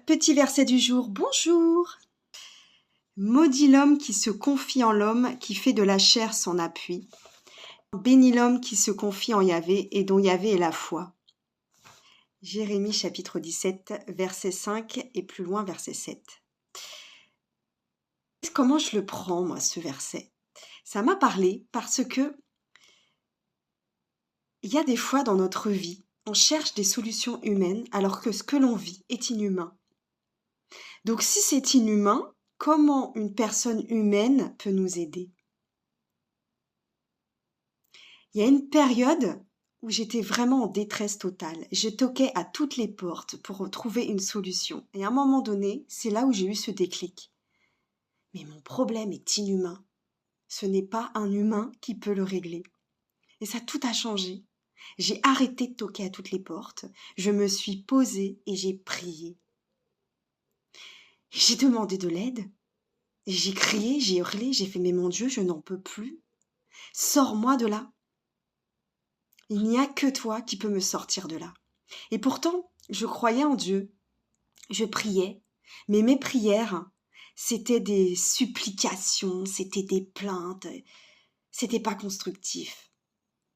Petit verset du jour, bonjour. Maudit l'homme qui se confie en l'homme, qui fait de la chair son appui. Béni l'homme qui se confie en Yahvé et dont Yahvé est la foi. Jérémie chapitre 17, verset 5 et plus loin verset 7. Comment je le prends, moi, ce verset? Ça m'a parlé parce que il y a des fois dans notre vie, on cherche des solutions humaines alors que ce que l'on vit est inhumain. Donc si c'est inhumain, comment une personne humaine peut nous aider? Il y a une période où j'étais vraiment en détresse totale. Je toquais à toutes les portes pour trouver une solution. Et à un moment donné, c'est là où j'ai eu ce déclic. Mais mon problème est inhumain. Ce n'est pas un humain qui peut le régler. Et ça, tout a changé. J'ai arrêté de toquer à toutes les portes. Je me suis posée et j'ai prié. J'ai demandé de l'aide. Et j'ai crié, j'ai hurlé, j'ai fait « Mais mon Dieu, je n'en peux plus. Sors-moi de là. Il n'y a que toi qui peux me sortir de là. » Et pourtant, je croyais en Dieu. Je priais. Mais mes prières, c'était des supplications, c'était des plaintes. C'était pas constructif.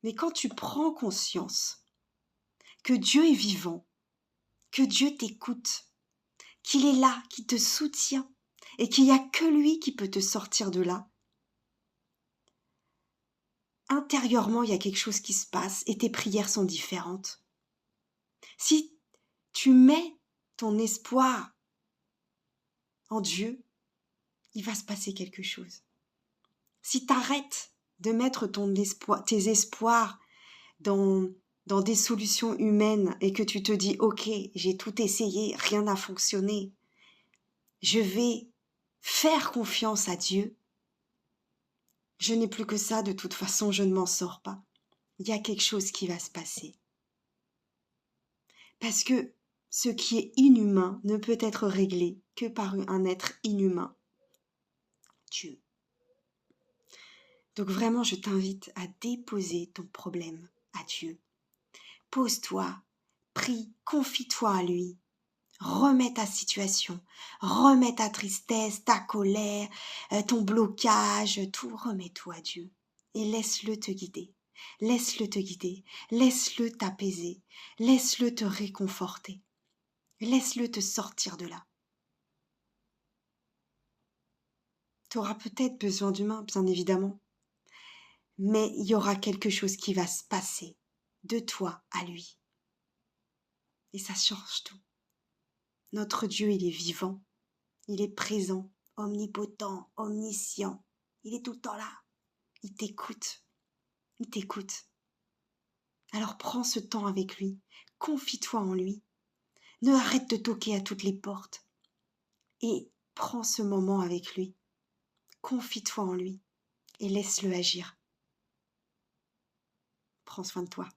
Mais quand tu prends conscience que Dieu est vivant, que Dieu t'écoute, qu'il est là, qu'il te soutient, et qu'il n'y a que lui qui peut te sortir de là, intérieurement, il y a quelque chose qui se passe et tes prières sont différentes. Si tu mets ton espoir en Dieu, il va se passer quelque chose. Si tu arrêtes de mettre tes espoirs dans des solutions humaines et que tu te dis « Ok, j'ai tout essayé, rien n'a fonctionné, je vais faire confiance à Dieu, je n'ai plus que ça, de toute façon, je ne m'en sors pas. » Il y a quelque chose qui va se passer. Parce que ce qui est inhumain ne peut être réglé que par un être inhumain, Dieu. Donc vraiment, je t'invite à déposer ton problème à Dieu. Pose-toi, prie, confie-toi à lui. Remets ta situation, remets ta tristesse, ta colère, ton blocage, tout, remets-toi à Dieu. Et laisse-le te guider. Laisse-le te guider. Laisse-le t'apaiser. Laisse-le te réconforter. Laisse-le te sortir de là. Tu auras peut-être besoin d'humain, bien évidemment. Mais il y aura quelque chose qui va se passer de toi à lui. Et ça change tout. Notre Dieu, il est vivant. Il est présent, omnipotent, omniscient. Il est tout le temps là. Il t'écoute. Il t'écoute. Alors prends ce temps avec lui. Confie-toi en lui. Ne arrête de toquer à toutes les portes. Et prends ce moment avec lui. Confie-toi en lui et laisse-le agir. Prends soin de toi.